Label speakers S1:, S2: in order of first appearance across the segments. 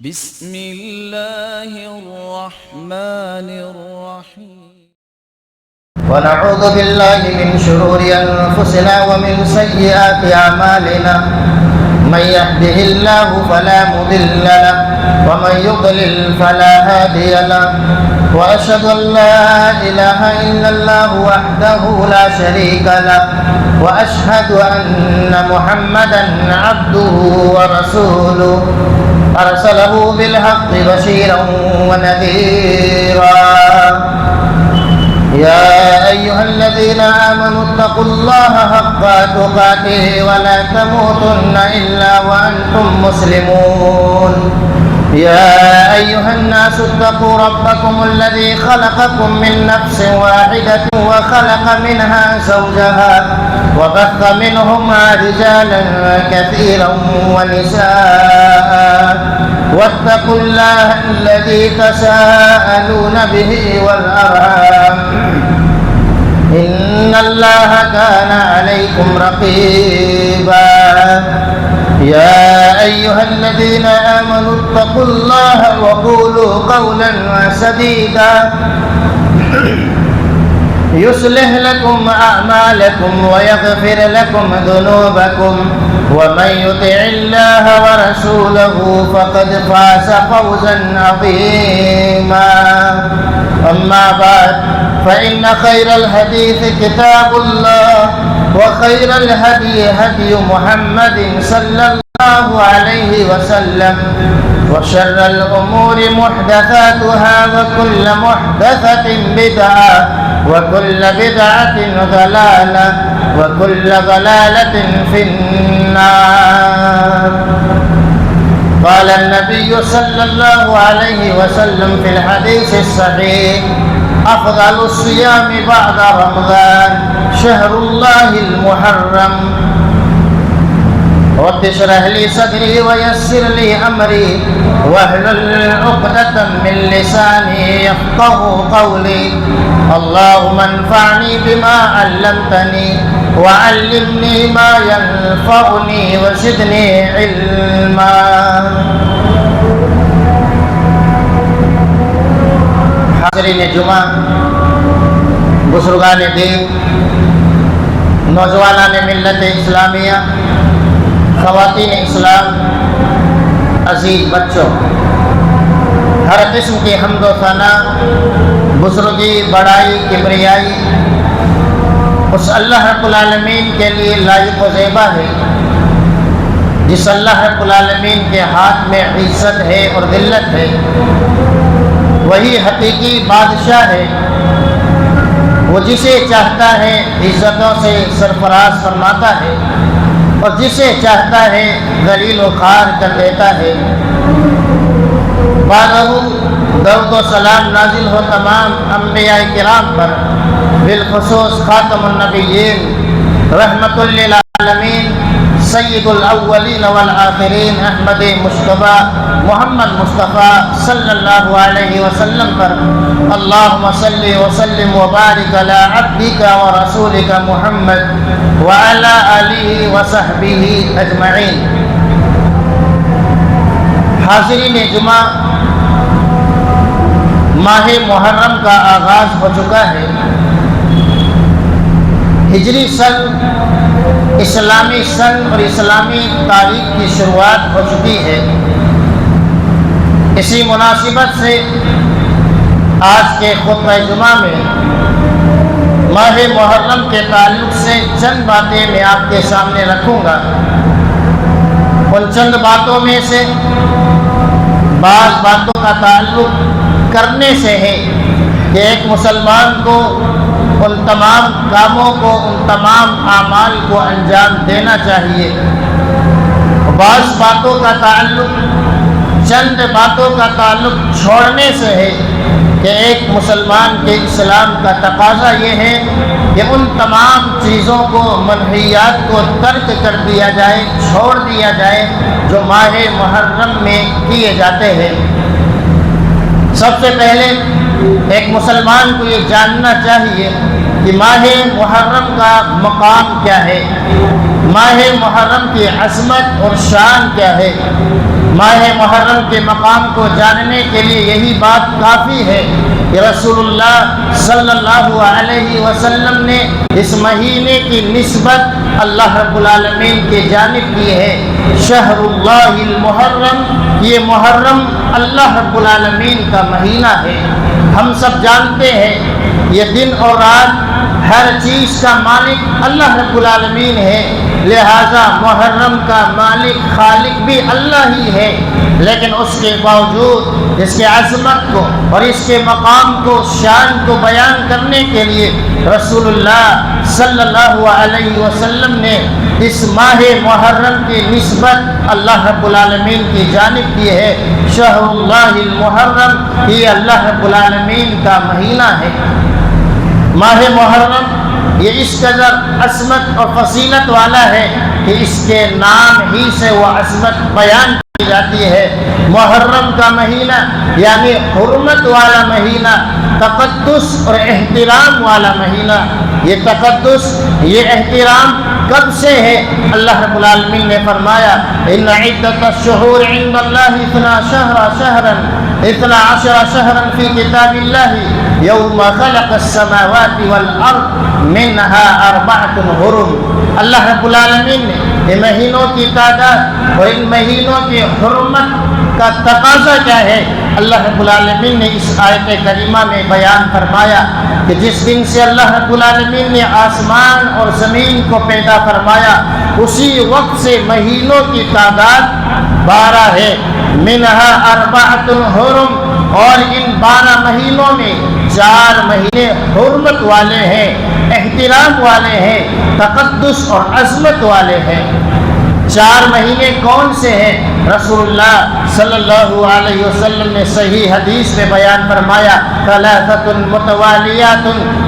S1: بسم الله الرحمن الرحيم.
S2: ونعوذ بالله من شرور أنفسنا ومن سيئات أعمالنا. من يهده الله فلا مضل له ومن يضلل فلا هادي له. وأشهد أن لا إله إلا الله وحده لا شريك له. وأشهد أن محمدا عبده ورسوله أرسله بالحق بشيرا ونذيرا. يا أيها الذين آمنوا اتقوا الله حق تقاته ولا تموتن إلا وأنتم مسلمون. يا أيها الناس اتقوا ربكم الذي خلقكم من نفس واحدة وخلق منها زوجها وبث منهما رجالا كثيرا ونساء. واتقوا الله الذي تساءلون به والأرحام إن الله كان عليكم رقيبا. يا أيها الذين آمنوا اتقوا الله وقولوا قولا سديدا يصلح لكم أعمالكم ويغفر لكم ذنوبكم ومن يطع الله ورسوله فقد فاز فوزا عظيما. أما بعد فإن خير الحديث كتاب الله وخير الهدي هدي محمد صلى الله عليه وسلم وشر الأمور محدثاتها وكل محدثة بدعة وكل بدعة ضلالة وكل ضلالة في النار. قال النبي صلى الله عليه وسلم في الحديث الصحيح: أفضل الصيام بعد رمضان شهر الله المحرم. رب اشرح لي صدري ويسر لي أمري واحلل عقدة من لساني يفقه قولي. اللهم انفعني بما علمتني وعلمني ما ينفعني وزدني علما. حاضرین جمعہ، بزرگان دین، نوجوانان ملت اسلامیہ، خواتین اسلام، عزیز بچوں، ہر قسم کی حمد و ثنا، بزرگی، بڑائی، کبریائی اس اللہ رب العالمین کے لیے لائق و زیبا ہے جس اللہ رب العالمین کے ہاتھ میں عزت ہے اور ذلت ہے. وہی حقیقی بادشاہ ہے. وہ جسے چاہتا ہے عزتوں سے سرفراز فرماتا ہے اور جسے چاہتا ہے ذلیل و خوار کر دیتا ہے. بعدہ درود و سلام نازل ہو تمام انبیاء کرام پر، بالخصوص خاتم النبیین، رحمت للعالمین، سید الاولین والآخرین، احمد مصطفیٰ محمد مصطفیٰ صلی اللہ علیہ وسلم پر. اللہم صلی وسلم وبارک علی عبدک ورسولک محمد وعلی آلہ وصحبہ اجمعین. حاضرین جمعہ، ماہ محرم کا آغاز ہو چکا ہے. ہجری سن، اسلامی سن اور اسلامی تاریخ کی شروعات ہو چکی ہے. اسی مناسبت سے آج کے خطبہ جمعہ میں ماہ محرم کے تعلق سے چند باتیں میں آپ کے سامنے رکھوں گا. ان چند باتوں میں سے بعض باتوں کا تعلق کرنے سے ہے کہ ایک مسلمان کو ان تمام کاموں کو، ان تمام اعمال کو انجام دینا چاہیے. بعض باتوں کا تعلق، چند باتوں کا تعلق چھوڑنے سے ہے کہ ایک مسلمان کے اسلام کا تقاضا یہ ہے کہ ان تمام چیزوں کو، منہیات کو ترک کر دیا جائے، چھوڑ دیا جائے جو ماہ محرم میں کیے جاتے ہیں. سب سے پہلے ایک مسلمان کو یہ جاننا چاہیے کہ ماہ محرم کا مقام کیا ہے، ماہ محرم کی عظمت اور شان کیا ہے. ماہ محرم کے مقام کو جاننے کے لیے یہی بات کافی ہے کہ رسول اللہ صلی اللہ علیہ وسلم نے اس مہینے کی نسبت اللہ رب العالمین کی جانب کی ہے۔ شہر اللہ المحرم، یہ محرم اللہ رب العالمین کا مہینہ ہے۔ ہم سب جانتے ہیں یہ دن اور رات ہر چیز کا مالک اللہ رب العالمین ہے، لہذا محرم کا مالک خالق بھی اللہ ہی ہے، لیکن اس کے باوجود اس کے عظمت کو اور اس کے مقام کو، شان کو بیان کرنے کے لیے رسول اللہ صلی اللہ علیہ وسلم نے اس ماہ محرم کی نسبت اللہ رب العالمین کی جانب کی ہے۔ شہر اللہ المحرم، یہ اللہ رب العالمین کا مہینہ ہے۔ ماہ محرم یہ اس قدر عظمت اور فضیلت والا ہے کہ اس کے نام ہی سے وہ عظمت بیان کی جاتی ہے۔ محرم کا مہینہ یعنی حرمت والا مہینہ، تقدس اور احترام والا مہینہ۔ یہ تقدس، یہ احترام کب سے ہے؟ اللہ رب العالمین نے فرمایا ان عدت الشہور عند اللہ 12 شہرا فی کتاب اللہ یوم خلق السماوات والارض منها 4 حرم۔ اللہ رب العالمین نے ان مہینوں کی تعداد اور ان مہینوں کی حرمت کا تقاضا کیا ہے، اللہ رب العالمین نے اس آیت کریمہ میں بیان فرمایا کہ جس دن سے اللہ رب العالمین نے آسمان اور زمین کو پیدا فرمایا اسی وقت سے مہینوں کی تعداد 12 ہے۔ منہا 4 حرم، اور ان 12 مہینوں میں 4 مہینے حرمت والے ہیں، احترام والے ہیں، تقدس اور عظمت والے ہیں۔ 4 مہینے کون سے ہیں؟ رسول اللہ صلی اللہ علیہ وسلم نے صحیح حدیث میں بیان فرمایا 3 متوالیات،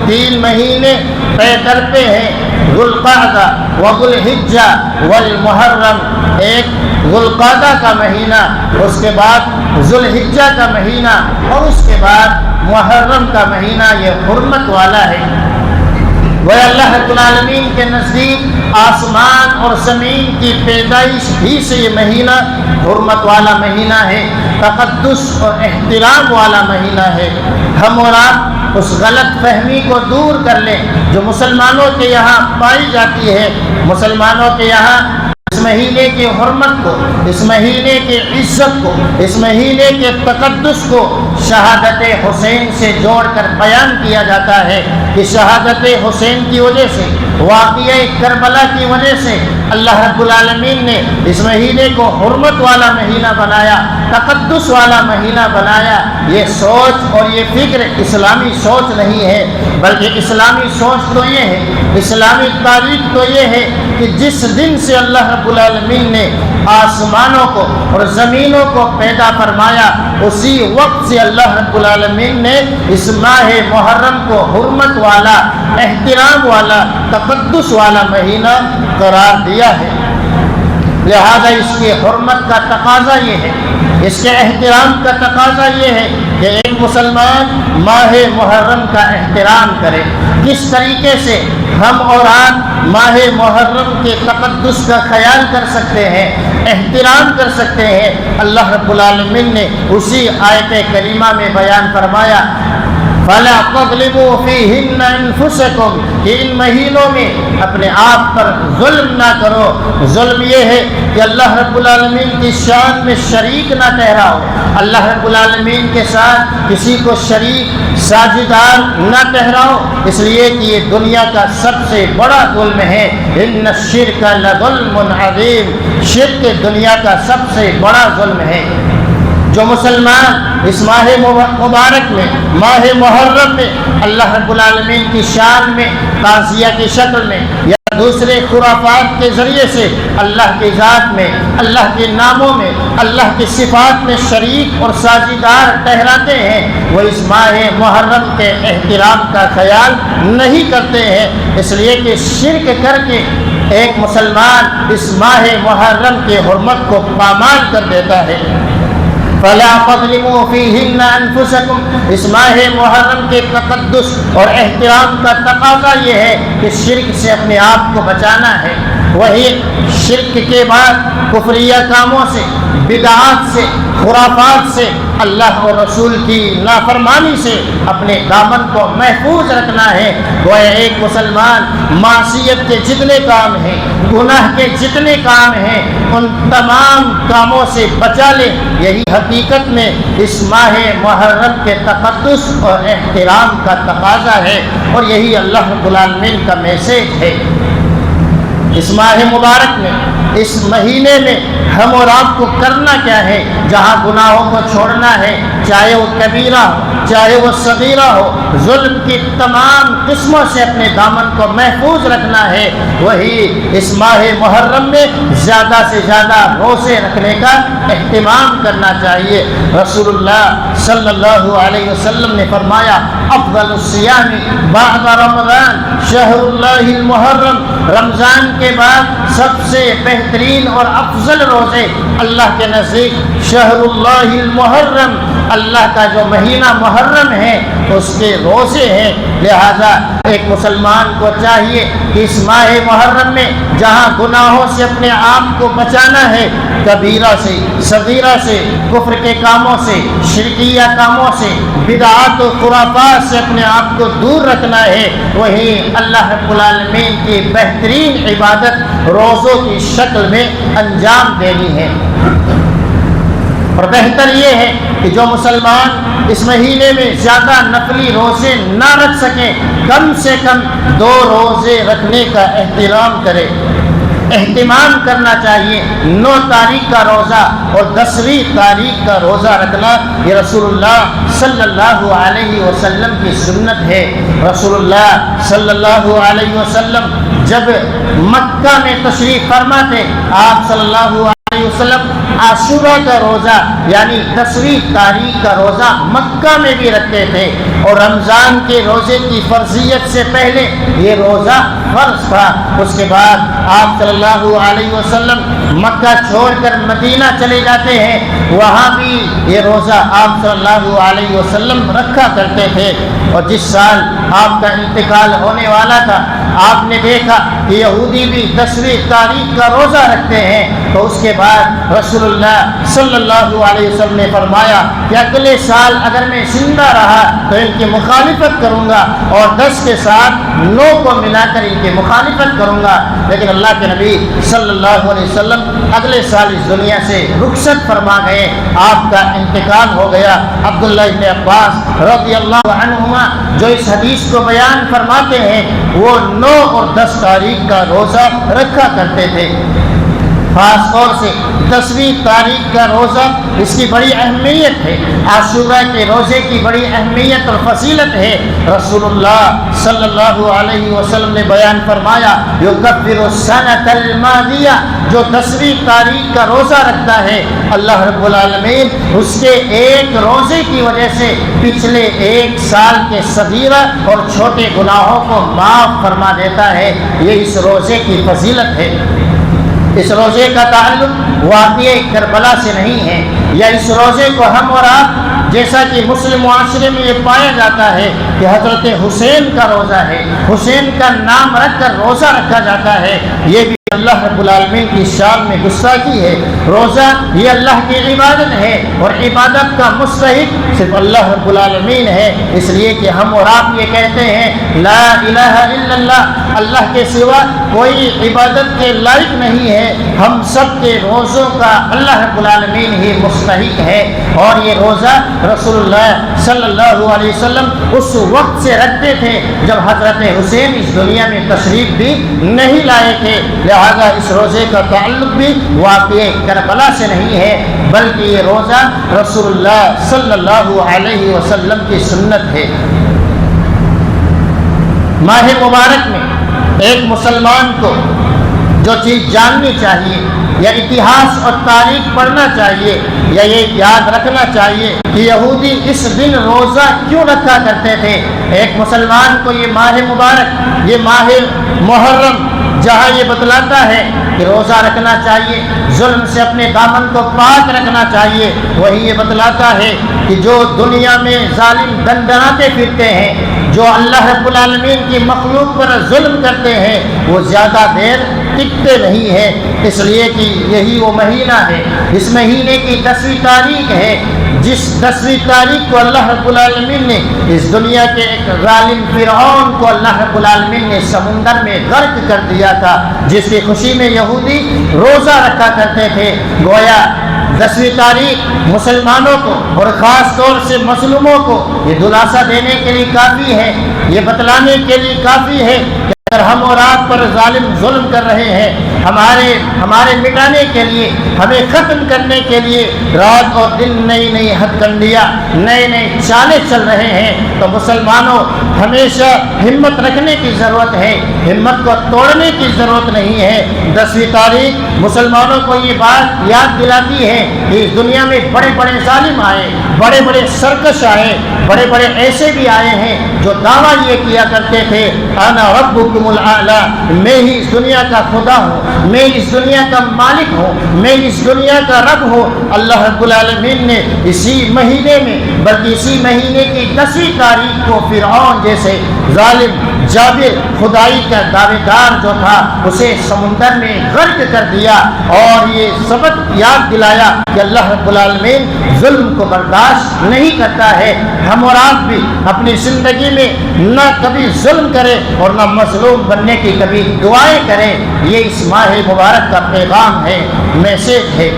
S2: 3 مہینے پے در پہ ہیں، ذو القعدہ وذو الحجہ والمحرم۔ ایک ذو القعدہ کا مہینہ، اس کے بعد ذو الحجہ کا مہینہ، اور اس کے بعد محرم کا مہینہ، یہ حرمت والا ہے۔ وہ اللہ رب العالمین کے نزدیک آسمان اور زمین کی پیدائش ہی سے یہ مہینہ حرمت والا مہینہ ہے، تقدس اور احترام والا مہینہ ہے۔ ہم اور آپ اس غلط فہمی کو دور کر لیں جو مسلمانوں کے یہاں پائی جاتی ہے۔ مسلمانوں کے یہاں اس مہینے کی حرمت کو، اس مہینے کی عزت کو، اس مہینے کے تقدس کو شہادت حسین سے جوڑ کر بیان کیا جاتا ہے کہ شہادت حسین کی وجہ سے، واقعہ کربلا کی وجہ سے اللہ رب العالمین نے اس مہینے کو حرمت والا مہینہ بنایا، تقدس والا مہینہ بنایا۔ یہ سوچ اور یہ فکر اسلامی سوچ نہیں ہے، بلکہ اسلامی سوچ تو یہ ہے، اسلامی تاریخ تو یہ ہے کہ جس دن سے اللہ رب العالمین نے آسمانوں کو اور زمینوں کو پیدا فرمایا اسی وقت سے اللہ رب العالمین نے اس ماہ محرم کو حرمت والا، احترام والا، تقدس والا مہینہ قرار دیا ہے۔ لہذا اس کی حرمت کا تقاضا یہ ہے، اس کے احترام کا تقاضا یہ ہے کہ ایک مسلمان ماہ محرم کا احترام کرے۔ کس طریقے سے ہم اور آپ ماہ محرم کے تقدس کا خیال کر سکتے ہیں، احترام کر سکتے ہیں؟ اللہ رب العالمین نے اسی آیت کریمہ میں بیان فرمایا فَلَا تَظْلِمُوا فِيهِنَّ أَنفُسَكُمْ، کہ ان مہینوں میں اپنے آپ پر ظلم نہ کرو۔ ظلم یہ ہے کہ اللہ رب العالمین کی شان میں شریک نہ ٹھہراؤ، اللہ رب العالمین کے ساتھ کسی کو شریک ساجدار نہ ٹھہراؤ، اس لیے کہ یہ دنیا کا سب سے بڑا ظلم ہے۔ إِنَّ الشِّرْكَ لَظُلْمٌ عَظِيمٌ، شرک دنیا کا سب سے بڑا ظلم ہے۔ جو مسلمان اس ماہ مبارک میں، ماہ محرم میں اللہ رب العالمین کی شان میں تعزیہ کی شکل میں یا دوسرے خرافات کے ذریعے سے اللہ کی ذات میں، اللہ کے ناموں میں، اللہ کی صفات میں شریک اور ساجدار ٹھہراتے ہیں، وہ اس ماہ محرم کے احترام کا خیال نہیں کرتے ہیں، اس لیے کہ شرک کر کے ایک مسلمان اس ماہ محرم کی حرمت کو پامال کر دیتا ہے۔ فَلَا تَظْلِمُوا فِيهِنَّ أَنفُسَكُمْ، اس ماہ محرم کے تقدس اور احترام کا تقاضا یہ ہے کہ شرک سے اپنے آپ کو بچانا ہے، وہی شرک کے بعد کفریہ کاموں سے، بدعات سے، خرافات سے، اللہ اور رسول کی نافرمانی سے اپنے دامن کو محفوظ رکھنا ہے۔ وہ ایک مسلمان معصیت کے جتنے کام ہیں، گناہ کے جتنے کام ہیں، ان تمام کاموں سے بچا لے۔ یہی حقیقت میں اس ماہ محرم کے تقدس اور احترام کا تقاضا ہے، اور یہی اللہ رب العالمین کا میسیج ہے۔ اس ماہ مبارک میں، اس مہینے میں ہم اور آپ کو کرنا کیا ہے؟ جہاں گناہوں کو چھوڑنا ہے، چاہے وہ کبیرہ ہو، چاہے وہ صغیرہ ہو، ظلم کی تمام قسموں سے اپنے دامن کو محفوظ رکھنا ہے۔ وہی اس ماہ محرم میں زیادہ سے زیادہ روزے رکھنے کا اہتمام کرنا چاہیے۔ رسول اللہ صلی اللہ علیہ وسلم نے فرمایا، افضل الصیام بعد رمضان شہر اللہ المحرم، رمضان کے بعد سب سے بہترین اور افضل روزے اللہ کے نزدیک شہر اللہ المحرم، اللہ کا جو مہینہ محرم ہے اس کے روزے ہیں۔ لہذا ایک مسلمان کو چاہیے کہ اس ماہ محرم میں جہاں گناہوں سے اپنے آپ کو بچانا ہے، کبیرہ سے، صغیرہ سے، کفر کے کاموں سے، شرکیہ کاموں سے، بدعات و خرافات سے اپنے آپ کو دور رکھنا ہے، وہی اللہ رب العالمین کی بہترین عبادت روزوں کی شکل میں انجام دینی ہے۔ اور بہتر یہ ہے کہ جو مسلمان اس مہینے میں زیادہ نفلی روزے نہ رکھ سکیں، کم سے کم 2 روزے رکھنے کا احترام کرے، اہتمام کرنا چاہیے۔ 9 تاریخ کا روزہ اور 10ویں تاریخ کا روزہ رکھنا یہ رسول اللہ صلی اللہ علیہ وسلم کی سنت ہے۔ رسول اللہ صلی اللہ علیہ وسلم جب مکہ میں تشریف فرما تھے، آپ صلی اللہ علیہ وسلم عاشورہ کا روزہ یعنی 10ویں تاریخ کا روزہ مکہ میں بھی رکھتے تھے، اور رمضان کے روزے کی فرضیت سے پہلے یہ روزہ فرض تھا۔ اس کے بعد آپ صلی اللہ علیہ وسلم مکہ چھوڑ کر مدینہ چلے جاتے ہیں، وہاں بھی یہ روزہ آپ صلی اللہ علیہ وسلم رکھا کرتے تھے۔ اور جس سال آپ کا انتقال ہونے والا تھا، آپ نے دیکھا کہ یہودی بھی 10ویں تاریخ کا روزہ رکھتے ہیں، تو اس کے بعد رسول اللہ صلی اللہ علیہ وسلم نے فرمایا کہ اگلے سال اگر میں زندہ رہا تو ان کی مخالفت کروں گا، اور 10 کے ساتھ 9 کو ملا کر ان کی مخالفت کروں گا۔ لیکن اللہ کے نبی صلی اللہ علیہ وسلم اگلے سال اس دنیا سے رخصت فرما گئے، آپ کا انتقال ہو گیا۔ عبداللہ ابن عباس رضی اللہ عنہما جو اس حدیث کو بیان فرماتے ہیں، وہ 9 اور 10 تاریخ کا روزہ رکھا کرتے تھے۔ خاص طور سے 10ویں تاریخ کا روزہ، اس کی بڑی اہمیت ہے۔ عاشورہ کے روزے کی بڑی اہمیت اور فضیلت ہے۔ رسول اللہ صلی اللہ علیہ وسلم نے بیان فرمایا، یکفر السنۃ الماضیہ، جو 10ویں تاریخ کا روزہ رکھتا ہے، اللہ رب العالمین اس کے ایک روزے کی وجہ سے پچھلے 1 سال کے صغیرہ اور چھوٹے گناہوں کو معاف فرما دیتا ہے۔ یہ اس روزے کی فضیلت ہے۔ اس روزے کا تعلق واقعہ کربلا سے نہیں ہے، یا اس روزے کو ہم اور آپ، جیسا کہ مسلم معاشرے میں یہ پایا جاتا ہے کہ حضرت حسین کا روزہ ہے، حسین کا نام رکھ کر روزہ رکھا جاتا ہے، یہ بھی اللہ رب العالمین کی شان میں گستاخی ہے۔ روزہ یہ اللہ کی عبادت ہے، اور عبادت کا مستحق صرف اللہ رب العالمین ہے، اس لیے کہ ہم اور آپ یہ کہتے ہیں لا الہ الا اللہ، اللہ کے سوا کوئی عبادت کے لائق نہیں ہے، ہم سب کے روزوں کا اللہ رب العالمین ہی مستحق ہے۔ اور یہ روزہ رسول اللہ صلی اللہ علیہ وسلم اس وقت سے رکھتے تھے جب حضرت حسین اس دنیا میں تشریف بھی نہیں لائے تھے، لہذا اس روزے کا تعلق بھی واقعہ کربلا سے نہیں ہے، بلکہ یہ روزہ رسول اللہ صلی اللہ علیہ وسلم کی سنت ہے۔ ماہ مبارک میں ایک مسلمان کو جو چیز جاننی چاہیے، یا اتہاس اور تاریخ پڑھنا چاہیے، یا یہ یاد رکھنا چاہیے کہ یہودی اس دن روزہ کیوں رکھا کرتے تھے۔ ایک مسلمان کو یہ ماہ مبارک، یہ ماہ محرم جہاں یہ بتلاتا ہے کہ روزہ رکھنا چاہیے، ظلم سے اپنے دامن کو پاک رکھنا چاہیے، وہی یہ بتلاتا ہے کہ جو دنیا میں ظالم دندناتے پھرتے ہیں، جو اللہ رب العالمین کی مخلوق پر ظلم کرتے ہیں وہ زیادہ دیر ٹکتے نہیں ہیں، اس لیے کہ یہی وہ مہینہ ہے، اس مہینے کی 10ویں تاریخ ہے، جس 10ویں تاریخ کو اللہ رب العالمین نے اس دنیا کے ایک ظالم فرعون کو اللہ رب العالمین نے سمندر میں غرق کر دیا تھا، جس کی خوشی میں یہودی روزہ رکھا کرتے تھے۔ گویا 10ویں تاریخ مسلمانوں کو اور خاص طور سے مظلوموں کو یہ دلاسا دینے کے لیے کافی ہے، یہ بتلانے کے لیے کافی ہے کہ اگر ہم اور آپ پر ظالم ظلم کر رہے ہیں، ہمارے مٹانے کے لیے، ہمیں ختم کرنے کے لیے رات اور دن نئی نئی ہتھ کنڈیاں، نئے نئے چالیں چل رہے ہیں، تو مسلمانوں ہمیشہ ہمت رکھنے کی ضرورت ہے، ہمت کو توڑنے کی ضرورت نہیں ہے۔ 10ویں تاریخ مسلمانوں کو یہ بات یاد دلاتی ہے کہ اس دنیا میں بڑے بڑے ظالم آئے، بڑے بڑے سرکش آئے، بڑے بڑے ایسے بھی آئے ہیں جو دعویٰ یہ کیا کرتے تھے انا ربکم الاعلی، میں ہی اس دنیا کا خدا ہوں، میں اس دنیا کا مالک ہوں، میں اس دنیا کا رب ہوں۔ اللہ رب العالمین نے اسی مہینے میں، بلکہ اسی مہینے کی 10ویں تاریخ کو فرعون جیسے ظالم جابر خدائی کا دعوے دار جو تھا اسے سمندر میں غرق کر دیا، اور یہ سبق یاد دلایا کہ اللہ رب العالمین ظلم کو برداشت نہیں کرتا ہے۔ ہم اور آپ بھی اپنی زندگی میں نہ کبھی ظلم کریں اور نہ مظلوم بننے کی کبھی دعائیں کریں، یہ اس ماہ مبارک کا پیغام ہے، میسیج ہے۔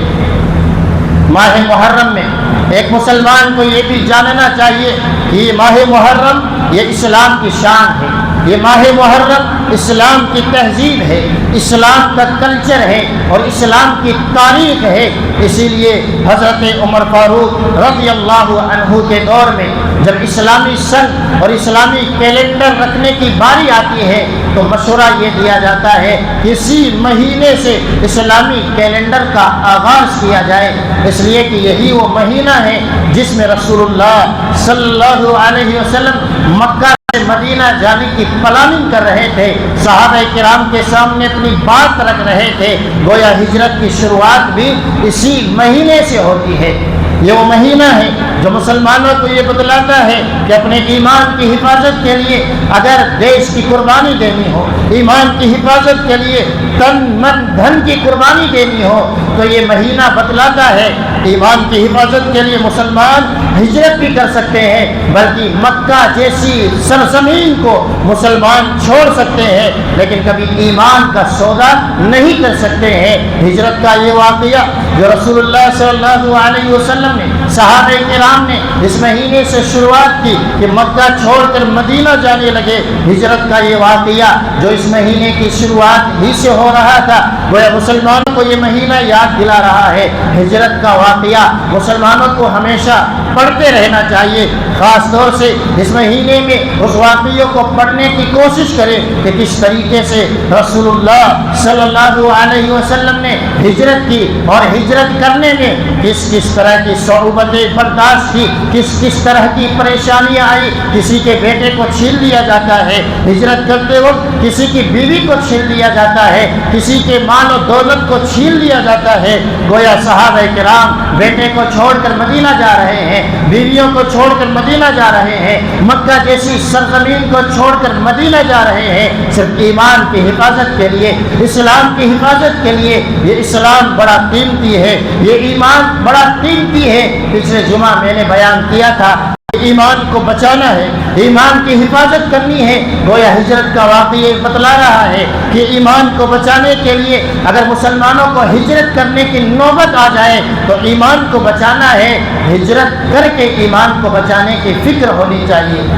S2: ماہ محرم میں ایک مسلمان کو یہ بھی جاننا چاہیے کہ یہ ماہ محرم یہ اسلام کی شان ہے، یہ ماہ محرم اسلام کی تہذیب ہے، اسلام کا کلچر ہے اور اسلام کی تاریخ ہے۔ اسی لیے حضرت عمر فاروق رضی اللہ عنہ کے دور میں جب اسلامی سن اور اسلامی کیلنڈر رکھنے کی باری آتی ہے تو مشورہ یہ دیا جاتا ہے کہ اسی مہینے سے اسلامی کیلنڈر کا آغاز کیا جائے، اس لیے کہ یہی وہ مہینہ ہے جس میں رسول اللہ صلی اللہ علیہ وسلم مکہ سے مدینہ جانے کی پلاننگ کر رہے تھے، صحابہ کرام کے سامنے اپنی بات رکھ رہے تھے۔ گویا ہجرت کی شروعات بھی اسی مہینے سے ہوتی ہے۔ یہ وہ مہینہ ہے جو مسلمانوں کو یہ بتلاتا ہے کہ اپنے ایمان کی حفاظت کے لیے اگر دیش کی قربانی دینی ہو، ایمان کی حفاظت کے لیے تن من دھن کی قربانی دینی ہو، تو یہ مہینہ بتلاتا ہے ایمان کی حفاظت کے لیے مسلمان ہجرت بھی کر سکتے ہیں، بلکہ مکہ جیسی سرزمین کو مسلمان چھوڑ سکتے ہیں، لیکن کبھی ایمان کا سودا نہیں کر سکتے ہیں۔ ہجرت کا یہ واقعہ جو رسول اللہ صلی اللہ علیہ وسلم نے، صحابہ کرام نے اس مہینے سے شروعات کی کہ مکہ چھوڑ کر مدینہ جانے لگے، ہجرت کا یہ واقعہ جو اس مہینے کی شروعات ہی سے ہو رہا تھا، وہ مسلمانوں کو یہ مہینہ یاد دلا رہا ہے۔ ہجرت کا واقعہ مسلمانوں کو ہمیشہ پڑھتے رہنا چاہیے، خاص طور سے اس مہینے میں اس واقعوں کو پڑھنے کی کوشش کریں کہ کس طریقے سے رسول اللہ صلی اللہ علیہ وسلم نے ہجرت کی اور ہجرت کرنے میں کس طرح کی صعوبتیں برداشت کی، کس طرح کی پریشانیاں آئی۔ کسی کے بیٹے کو چھین لیا جاتا ہے ہجرت کرتے وقت، کسی کی بیوی کو چھین لیا جاتا ہے، کسی کے مال و دولت کو چھین لیا جاتا ہے۔ گویا صحابہ کرام بیٹے کو چھوڑ کر مدینہ جا رہے ہیں، بیویوں کو چھوڑ کر مدینہ جا رہے ہیں، مکہ جیسی سرزمین کو چھوڑ کر مدینہ جا رہے ہیں، صرف ایمان کی حفاظت کے لیے، اسلام کی حفاظت کے لیے۔ یہ اسلام بڑا قیمتی ہے، یہ ایمان بڑا قیمتی ہے۔ پچھلے جمعہ میں نے بیان کیا تھا ایمان کو بچانا ہے، ایمان کی حفاظت کرنی ہے۔ گویا ہجرت کا واقعہ بتلا رہا ہے کہ ایمان کو بچانے کے لیے اگر مسلمانوں کو ہجرت کرنے کی نوبت آ جائے تو ایمان کو بچانا ہے، ہجرت کر کے ایمان کو بچانے کی فکر ہونی چاہیے۔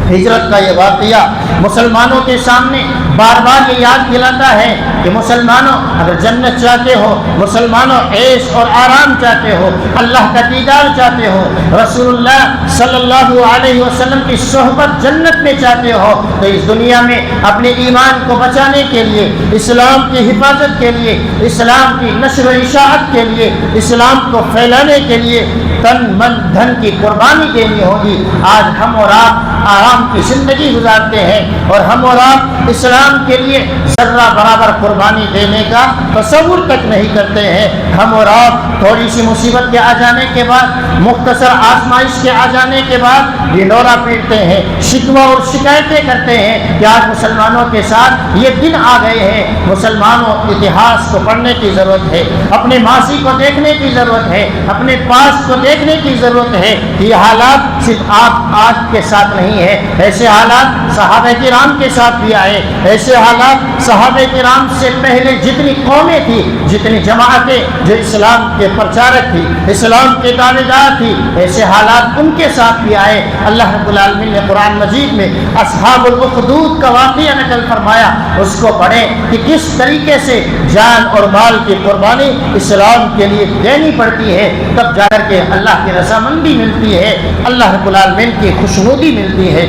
S2: ہجرت کا یہ واقعہ مسلمانوں کے سامنے بار بار یہ یاد دلاتا ہے کہ مسلمانوں اگر جنت چاہتے ہو، مسلمانوں عیش اور آرام چاہتے ہو، اللہ کا دیدار چاہتے ہو، رسول اللہ صلی اللہ علیہ وسلم کی صحبت جنت میں چاہتے ہو، تو اس دنیا میں اپنے ایمان کو بچانے کے لیے، اسلام کی حفاظت کے لیے، اسلام کی نشر و اشاعت کے لیے، اسلام کو پھیلانے کے لیے تن من دھن کی قربانی دینی ہوگی۔ آج ہم اور آپ آرام کی زندگی گزارتے ہیں اور ہم اور آپ اسلام اسلام کے لیے ذرہ برابر قربانی دینے کا تصور تک نہیں کرتے ہیں۔ ہم اور آپ تھوڑی سی مصیبت کے آ جانے کے بعد، مختصر آزمائش کے آ جانے کے بعد ڈھنڈورا پیٹتے ہیں، شکوہ اور شکایتیں کرتے ہیں کہ آج مسلمانوں کے ساتھ یہ دن آ گئے ہیں۔ مسلمانوں اتہاس کو پڑھنے کی ضرورت ہے، اپنے ماضی کو دیکھنے کی ضرورت ہے، اپنے پاس کو دیکھنے کی ضرورت ہے۔ یہ حالات صرف آپ آج کے ساتھ نہیں ہے، ایسے حالات صحابہ کرام کے ساتھ بھی آئے، ایسے حالات صحابہ کرام سے پہلے جتنی قومیں تھی، جتنی جماعتیں جو اسلام کے پرچارک تھی، اسلام کے دعوے دار تھی، ایسے حالات ان کے ساتھ بھی آئے۔ اللہ رب العالمین نے قرآن مجید میں اصحاب الاخدود کا واقعہ نقل فرمایا، اس کو پڑھیں کہ کس طریقے سے جان اور مال کی قربانی اسلام کے لیے دینی پڑتی ہے، تب جا کر کے اللہ کی رضامندی ملتی ہے، اللہ رب العالمین کی خوشنودی ملتی ہے۔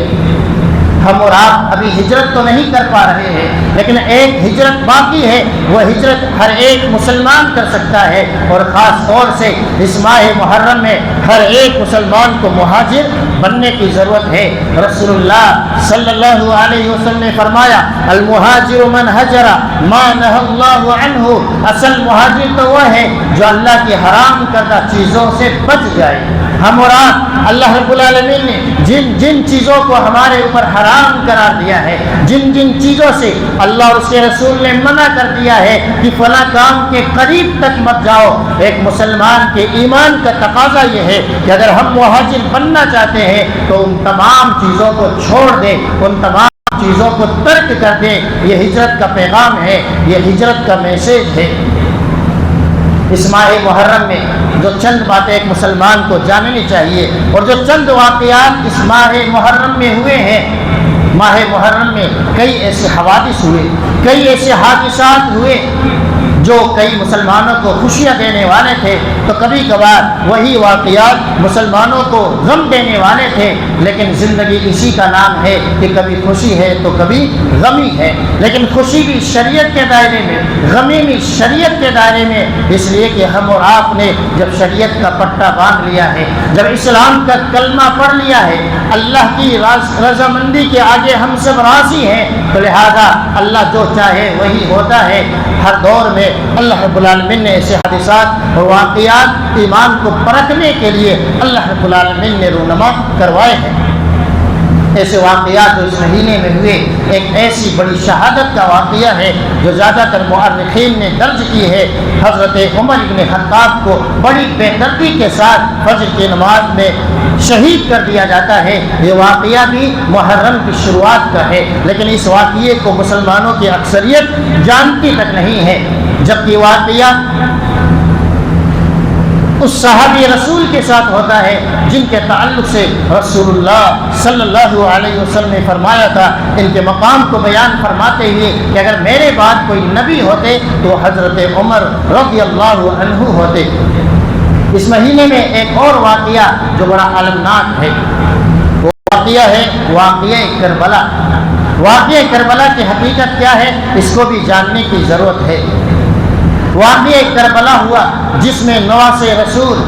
S2: ہم اور آپ ابھی ہجرت تو نہیں کر پا رہے ہیں، لیکن ایک ہجرت باقی ہے، وہ ہجرت ہر ایک مسلمان کر سکتا ہے، اور خاص طور سے اس ماہ محرم میں ہر ایک مسلمان کو مہاجر بننے کی ضرورت ہے۔ رسول اللہ صلی اللہ علیہ وسلم نے فرمایا، المہاجر من حجر ما نہى اللہ عنہ، اصل مہاجر تو وہ ہے جو اللہ کی حرام کردہ چیزوں سے بچ جائے۔ ہم اور آپ اللہ رب العالمین نے جن جن چیزوں کو ہمارے اوپر حرام قرار دیا ہے، جن جن چیزوں سے اللہ اور اس کے رسول نے منع کر دیا ہے کہ فلاں کام کے قریب تک مت جاؤ، ایک مسلمان کے ایمان کا تقاضا یہ ہے کہ اگر ہم مہاجر بننا چاہتے ہیں تو ان تمام چیزوں کو چھوڑ دیں، ان تمام چیزوں کو ترک کر دیں۔ یہ ہجرت کا پیغام ہے، یہ ہجرت کا میسیج ہے۔ اس ماہ محرم میں جو چند باتیں ایک مسلمان کو جاننی چاہیے، اور جو چند واقعات اس ماہ محرم میں ہوئے ہیں، ماہ محرم میں کئی ایسے حوادث ہوئے، کئی ایسے حادثات ہوئے جو کئی مسلمانوں کو خوشیاں دینے والے تھے، تو کبھی کبھار وہی واقعات مسلمانوں کو غم دینے والے تھے۔ لیکن زندگی اسی کا نام ہے کہ کبھی خوشی ہے تو کبھی غمی ہے، لیکن خوشی بھی شریعت کے دائرے میں، غمی بھی شریعت کے دائرے میں، اس لیے کہ ہم اور آپ نے جب شریعت کا پٹا باندھ لیا ہے، جب اسلام کا کلمہ پڑھ لیا ہے، اللہ کی رضامندی کے آگے ہم سب راضی ہیں، تو لہذا اللہ جو چاہے وہی ہوتا ہے۔ ہر دور میں اللہ رب العالمین نے ایسے حادثات اور واقعات ایمان کو پرکھنے کے لیے اللہ رب العالمین نے رونما کروائے ہیں۔ ایسے واقعات جو اس مہینے میں ہوئے، ایک ایسی بڑی شہادت کا واقعہ ہے جو زیادہ تر مؤرخین نے درج کی ہے۔ حضرت عمر بن خطاب کو بڑی بے دردی کے ساتھ فجر کی نماز میں شہید کر دیا جاتا ہے۔ یہ واقعہ بھی محرم کی شروعات کا ہے، لیکن اس واقعے کو مسلمانوں کی اکثریت جانتی تک نہیں ہے، جبکہ واقعہ اس صحابی رسول کے ساتھ ہوتا ہے جن کے تعلق سے رسول اللہ صلی اللہ علیہ وسلم نے فرمایا تھا، ان کے مقام کو بیان فرماتے ہوئے کہ اگر میرے بعد کوئی نبی ہوتے تو حضرت عمر رضی اللہ عنہ ہوتے۔ اس مہینے میں ایک اور واقعہ جو بڑا المناک ہے، وہ واقعہ ہے واقعہ کربلا۔ واقعہ کربلا کی حقیقت کیا ہے، اس کو بھی جاننے کی ضرورت ہے۔ واقعہ کربلا ہوا جس میں نواز رسول،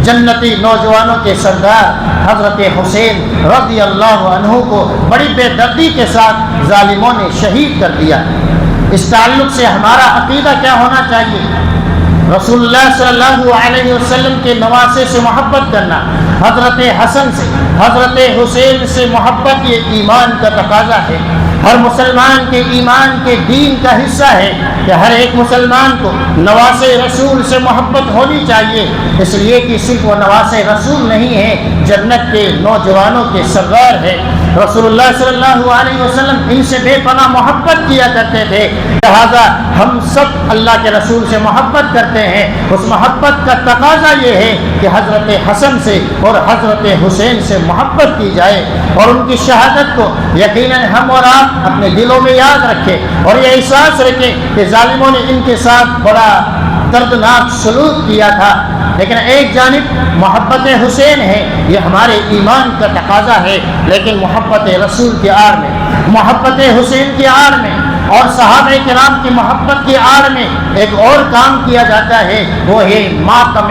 S2: جنتی نوجوانوں کے سردار حضرت حسین رضی اللہ عنہ کو بڑی بے دردی کے ساتھ ظالموں نے شہید کر دیا۔ اس تعلق سے ہمارا عقیدہ کیا ہونا چاہیے؟ رسول اللہ صلی اللہ علیہ وسلم کے نواسے سے محبت کرنا، حضرت حسن سے، حضرت حسین سے محبت، یہ ایمان کا تقاضا ہے۔ ہر مسلمان کے ایمان کے دین کا حصہ ہے کہ ہر ایک مسلمان کو نواز رسول سے محبت ہونی چاہیے، اس لیے کہ صرف وہ نواز رسول نہیں ہے، جنت کے نوجوانوں کے سردار ہے۔ رسول اللہ صلی اللہ علیہ وسلم ان سے بے پناہ محبت کیا کرتے تھے، لہذا ہم سب اللہ کے رسول سے محبت کرتے ہیں۔ اس محبت کا تقاضا یہ ہے کہ حضرت حسن سے اور حضرت حسین سے محبت کی جائے، اور ان کی شہادت کو یقیناً ہم اور آپ اپنے دلوں میں یاد رکھیں، اور یہ احساس رکھیں کہ ظالموں نے ان کے ساتھ بڑا دردناک سلوک کیا تھا، لیکن ایک جانب محبت حسین ہے، یہ ہمارے ایمان کا تقاضا ہے، لیکن محبت رسول کی آڑ میں، محبت حسین کی آڑ میں اور صحابہ کرام کی محبت کی آڑ میں ایک اور کام کیا جاتا ہے، وہ ہے ماتم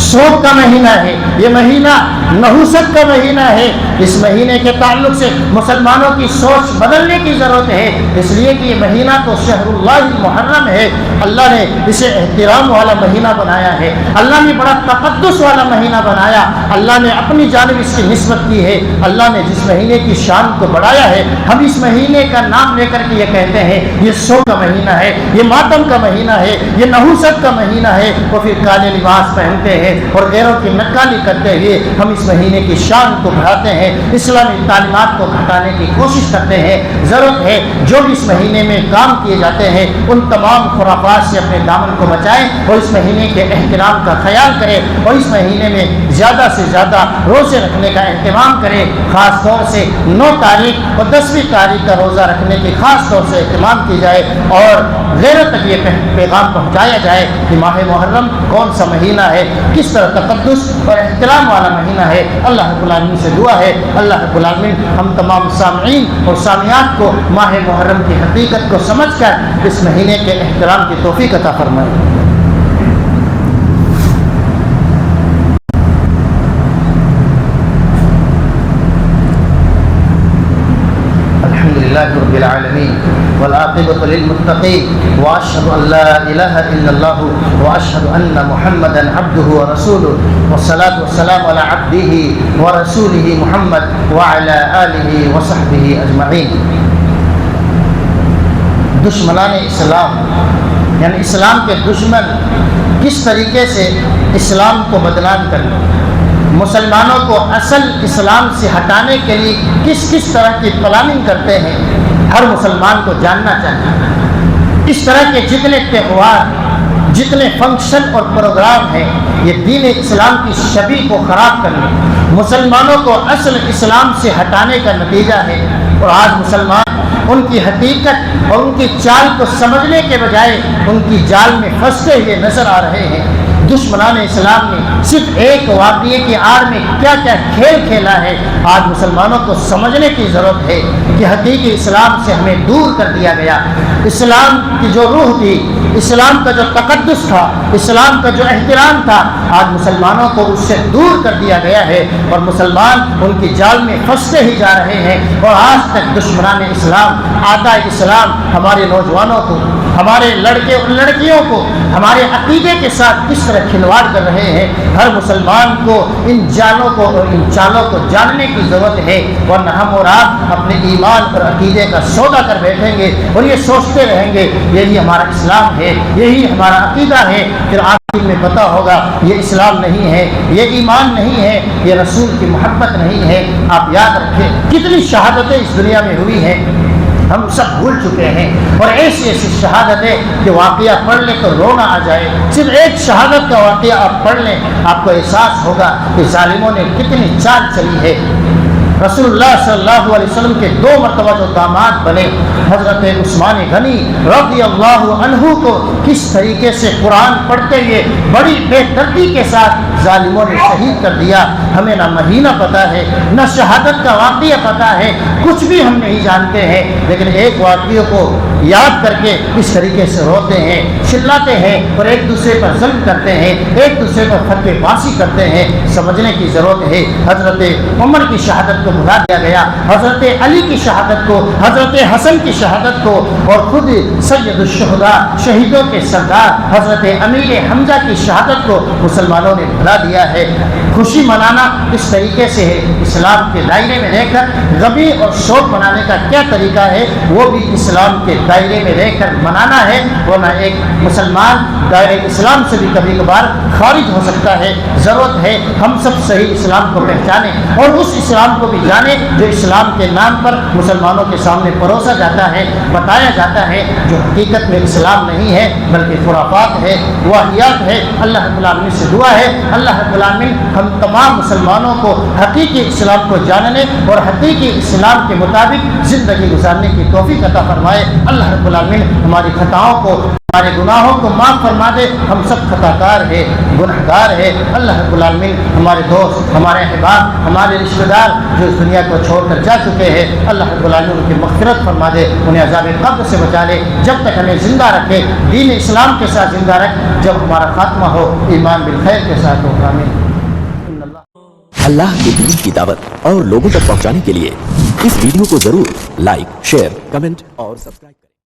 S2: سود کا مہینہ ہے، یہ مہینہ نحوست کا مہینہ ہے۔ اس مہینے کے تعلق سے مسلمانوں کی سوچ بدلنے کی ضرورت ہے، اس لیے کہ یہ مہینہ تو شہر اللہ المحرم ہے، اللہ نے اسے احترام والا مہینہ بنایا ہے، اللہ نے بڑا تقدس والا مہینہ بنایا، اللہ نے اپنی جانب اس کی نسبت کی ہے۔ اللہ نے جس مہینے کی شان کو بڑھایا ہے، ہم اس مہینے کا نام لے کر کے یہ کہتے ہیں یہ سو کا مہینہ ہے، یہ ماتم کا مہینہ ہے، یہ نحوست کا مہینہ ہے۔ وہ پھر کالے لباس پہنتے ہیں اور غیروں کی نکالی کرتے ہوئے ہم اس مہینے کی شان کو بڑھاتے ہیں، اسلامی تعلیمات کو گھٹانے کی کوشش کرتے ہیں۔ ضرورت ہے جو بھی اس مہینے میں کام کیے جاتے ہیں ان تمام خرافات سے اپنے دامن کو بچائیں اور اس مہینے کے احترام کا خیال کریں اور اس مہینے میں زیادہ سے زیادہ روزے رکھنے کا اہتمام کریں۔ خاص طور سے 9 تاریخ اور 10ویں تاریخ کا روزہ رکھنے کی خاص طور سے اہتمام کی جائے اور غیروں تک یہ پیغام پہنچایا جائے کہ ماہ محرم کون سا مہینہ ہے، کس طرح تقدس اور احترام والا مہینہ ہے۔ اللہ رب العالمین سے دعا ہے اللہ رب العالمین ہم تمام سامعین اور سامعات کو ماہ محرم کی حقیقت کو سمجھ کر اس مہینے کے احترام کی توفیق عطا فرمائے۔ رب العالمین والعاقبۃ للمتقین واشهد ان لا الہ الا اللہ واشهد ان محمدا عبده ورسوله والصلاة والسلام على عبده ورسوله محمد وعلى آلہ وصحبہ اجمعین۔ دشمنان اسلام یعنی اسلام کے دشمن کس طریقے سے اسلام کو بدنام کریں، مسلمانوں کو اصل اسلام سے ہٹانے کے لیے کس کس طرح کی پلاننگ کرتے ہیں، ہر مسلمان کو جاننا چاہیے۔ اس طرح کے جتنے تہوار، جتنے فنکشن اور پروگرام ہیں، یہ دین اسلام کی شبیہ کو خراب کرنے، مسلمانوں کو اصل اسلام سے ہٹانے کا نتیجہ ہے۔ اور آج مسلمان ان کی حقیقت اور ان کی چال کو سمجھنے کے بجائے ان کی جال میں پھنستے ہوئے نظر آ رہے ہیں۔ دشمنان اسلام نے صرف ایک واقعے کی آڑ میں کیا کیا کھیل کھیلا ہے، آج مسلمانوں کو سمجھنے کی ضرورت ہے کہ حقیقی اسلام سے ہمیں دور کر دیا گیا۔ اسلام کی جو روح تھی، اسلام کا جو تقدس تھا، اسلام کا جو احترام تھا، آج مسلمانوں کو اس سے دور کر دیا گیا ہے اور مسلمان ان کی جال میں پھنستے ہی جا رہے ہیں۔ اور آج تک دشمنان اسلام، اعداء اسلام ہمارے نوجوانوں کو، ہمارے لڑکے اور لڑکیوں کو ہمارے عقیدے کے ساتھ کس طرح کھلواڑ کر رہے ہیں۔ ہر مسلمان کو ان جالوں کو اور ان چالوں کو جاننے کی ضرورت ہے، ورنہ ہم اور آپ اپنے ایمان اور عقیدے کا سودا کر بیٹھیں گے اور یہ سوچتے رہیں گے یہی ہمارا اسلام ہے، یہی ہمارا عقیدہ ہے، پھر آخر میں پتہ ہوگا یہ اسلام نہیں ہے، یہ ایمان نہیں ہے، یہ رسول کی محبت نہیں ہے۔ آپ یاد رکھیں کتنی شہادتیں اس دنیا میں ہوئی ہیں، ہم سب بھول چکے ہیں، اور ایسی ایسی شہادتیں کہ واقعہ پڑھ لیں تو رونا آ جائے۔ صرف ایک شہادت کا واقعہ آپ پڑھ لیں، آپ کو احساس ہوگا کہ ظالموں نے کتنی چال چلی ہے۔ رسول اللہ صلی اللہ علیہ وسلم کے 2 مرتبہ جو داماد بنے، حضرت عثمان غنی رضی اللہ عنہ کو کس طریقے سے قرآن پڑھتے ہوئے بڑی بے دردی کے ساتھ ظالموں نے شہید کر دیا۔ ہمیں نہ مہینہ پتہ ہے، نہ شہادت کا واقعہ پتہ ہے، کچھ بھی ہم نہیں جانتے ہیں، لیکن ایک واقعے کو یاد کر کے اس طریقے سے روتے ہیں، چلاتے ہیں اور ایک دوسرے پر ظلم کرتے ہیں، ایک دوسرے پر فتوی بازی کرتے ہیں۔ سمجھنے کی ضرورت ہے حضرت عمر کی شہادت کو بھلا دیا گیا، حضرت علی کی شہادت کو، حضرت حسن کی شہادت کو، اور خود سید الشہداء شہیدوں کے سردار حضرت امیر حمزہ کی شہادت کو مسلمانوں نے بھلا دیا ہے۔ خوشی منانا اس طریقے سے ہے، اسلام کے دائرے میں رہ کر غمی اور شوق منانے کا کیا طریقہ ہے وہ بھی اسلام کے دائرے میں رہ کر منانا ہے، ورنہ ایک مسلمان دائرے اسلام سے بھی کبھی کبھار خارج ہو سکتا ہے۔ ضرورت ہے ہم سب صحیح اسلام کو پہچانیں اور اس اسلام کو بھی جانیں جو اسلام کے نام پر مسلمانوں کے سامنے پروسا جاتا ہے، بتایا جاتا ہے، جو حقیقت میں اسلام نہیں ہے بلکہ خرافات ہے، واہیات ہے۔ اللہ رب العالمین سے دعا ہے اللہ رب العالمین ہم تمام مسلمانوں کو حقیقی اسلام کو جاننے اور حقیقی اسلام کے مطابق زندگی گزارنے کی توفیق عطا فرمائے۔ اللہ رب العالمین ہماری خطاؤں کو ہمارے گناہوں کو معاف فرما دے. ہم سب خطاکار ہیں, گنہگار ہیں. اللہ رب العالمین ہمارے دوست, ہمارے احباب, ہمارے رشتہ دار جو اس دنیا کو چھوڑ کر جا چکے ہیں, اللہ رب العالمین ان کی مغفرت فرما دے, انہیں عذاب قبر سے بچا لے. جب تک ہمیں زندہ رکھے دین اسلام کے ساتھ زندہ رکھ, جب ہمارا خاتمہ ہو ایمان بالخیر کے ساتھ ہو. آمین.
S3: اللہ کے دین کی دعوت اور لوگوں تک پہنچانے کے لیے اس ویڈیو کو ضرور لائک, شیئر, کمنٹ اور سبسکرائب